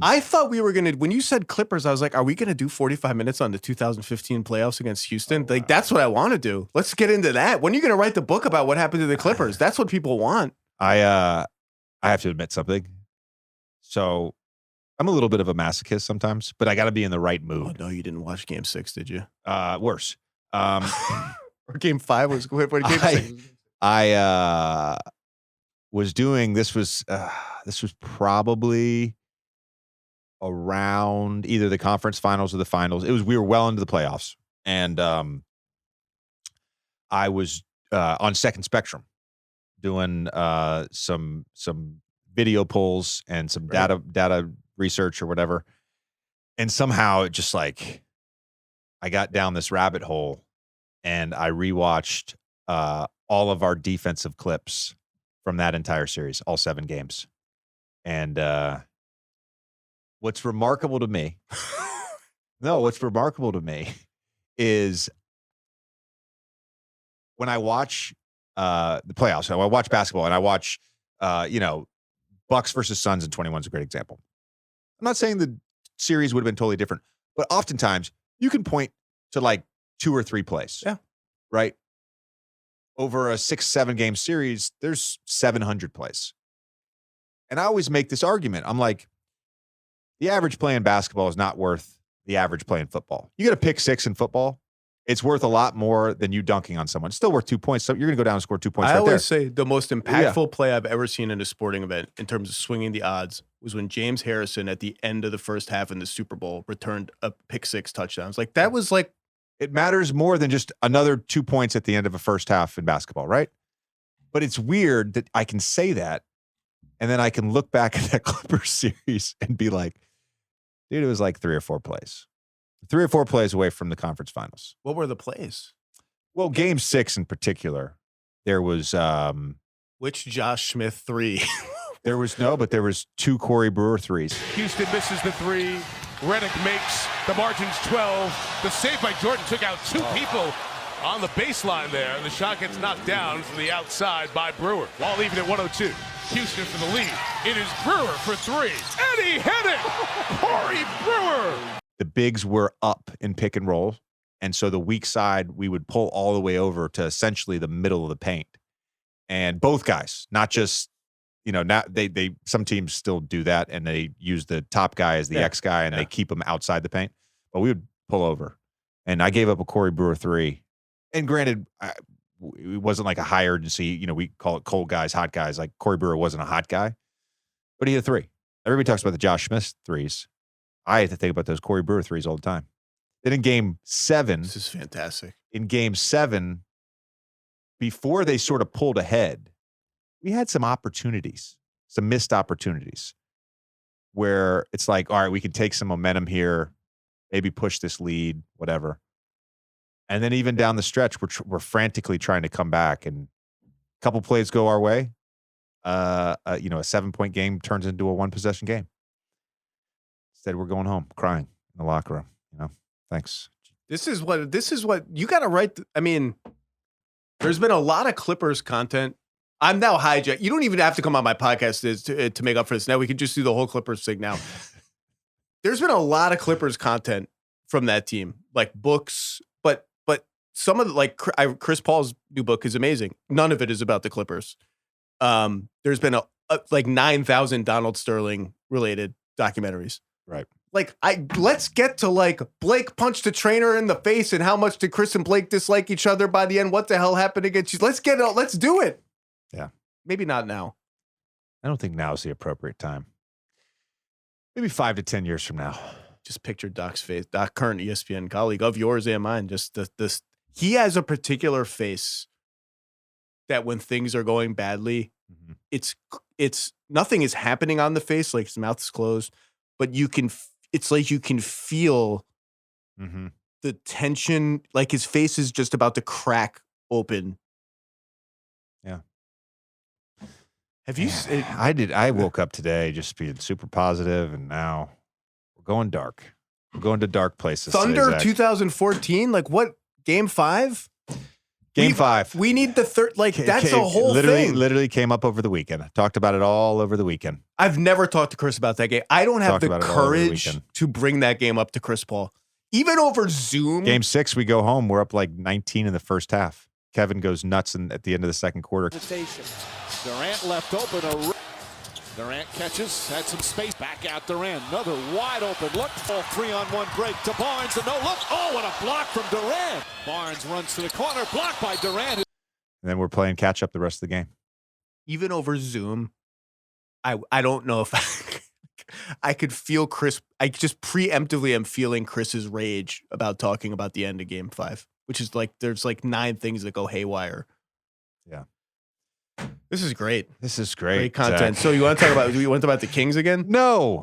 I thought we were going to, when you said Clippers, I was like, are we going to do 45 minutes on the 2015 playoffs against Houston? Like, that's what I want to do. Let's get into that. When are you going to write the book about what happened to the Clippers? That's what people want. I have to admit something. So I'm a little bit of a masochist sometimes, but I got to be in the right mood. Oh, no, you didn't watch Game 6, did you? Worse. Or Game 5 was good. What Game 6? I was doing, this was probably around either the conference finals or the finals. We were well into the playoffs. And I was on Second Spectrum doing some video polls and some data research or whatever. And somehow it just like, I got down this rabbit hole and I rewatched all of our defensive clips from that entire series, all 7 games. And what's remarkable to me is when I watch the playoffs, so I watch basketball and I watch, Bucks versus Suns in 21 is a great example. I'm not saying the series would have been totally different, but oftentimes you can point to like 2 or 3 plays. Yeah. Right? Over a 6-7 game series, there's 700 plays. And I always make this argument. I'm like, the average play in basketball is not worth the average play in football. You get a pick 6 in football, it's worth a lot more than you dunking on someone. It's still worth 2 points. So you're going to go down and score 2 points I right there. always say the most impactful play I've ever seen in a sporting event in terms of swinging the odds was when James Harrison at the end of the first half in the Super Bowl returned a pick 6 touchdowns. Like that was like, it matters more than just another 2 points at the end of a first half in basketball, right? But it's weird that I can say that, and then I can look back at that Clippers series and be like, dude, it was like 3 or 4 plays. 3 or 4 plays away from the conference finals. what were the plays? Well, game 6 in particular, there was Which Josh Smith 3? there was 2 Corey Brewer 3s. Houston misses the 3. Redick makes the margins 12. The save by Jordan took out 2 people on the baseline there. The shot gets knocked down from the outside by Brewer. While leaving at 102. Houston for the lead. It is Brewer for 3. And he hit it! Corey Brewer! The bigs were up in pick and roll. And so the weak side, we would pull all the way over to essentially the middle of the paint. And both guys, not just, now they some teams still do that and they use the top guy as the X guy and they keep him outside the paint. But we would pull over. And I gave up a Corey Brewer 3. And granted, it wasn't like a high urgency, we call it cold guys, hot guys. Like Corey Brewer wasn't a hot guy, but he had a 3. Everybody talks about the Josh Smith 3s. I have to think about those Corey Brewer 3s all the time. Then in game 7, This is fantastic. in game 7, before they sort of pulled ahead, we had some opportunities, some missed opportunities where it's like, all right, we can take some momentum here, maybe push this lead, whatever. And then even down the stretch, we're frantically trying to come back, and a couple plays go our way. A 7-point game turns into a 1-possession game. Instead, we're going home crying in the locker room. Thanks. This is what you got to write. I mean, there's been a lot of Clippers content. I'm now hijacked. You don't even have to come on my podcast to make up for this. Now we can just do the whole Clippers thing now. There's been a lot of Clippers content from that team, like books, but some of the, Chris Paul's new book is amazing. None of it is about the Clippers. There's been like 9,000 Donald Sterling related documentaries. Right. Let's get to like Blake punched a trainer in the face and how much did Chris and Blake dislike each other by the end? What the hell happened against you? Let's do it. Yeah. Maybe not now. I don't think now is the appropriate time. Maybe 5 to 10 years from now. Just picture Doc's face, Doc, current ESPN colleague of yours and mine. Just this, he has a particular face that when things are going badly, it's nothing is happening on the face, like his mouth is closed, but it's like you can feel the tension, like his face is just about to crack open. Yeah. Have you? I woke up today just being super positive, and now we're going dark. We're going to dark places. Thunder today, Zach. 2014, like what? Game 5? Game 5. We need the third. Like, that's a whole thing. Literally came up over the weekend. Talked about it all over the weekend. I've never talked to Chris about that game. I don't have Talked the about it all over the courage weekend. to bring that game up to Chris Paul. Even over Zoom. Game 6, we go home. We're up like 19 in the first half. Kevin goes nuts at the end of the second quarter. Durant left open. Durant catches, had some space. Back out Durant. Another wide open look. Full 3-on-1 break to Barnes. The no look. Oh, what a block from Durant. Barnes runs to the corner. Blocked by Durant. And then we're playing catch up the rest of the game. Even over Zoom, I don't know if I could feel Chris. I just preemptively am feeling Chris's rage about talking about the end of Game 5, which is like there's like 9 things that go haywire. Yeah. This is great. This is great. Great content. So you want to talk about the Kings again? No.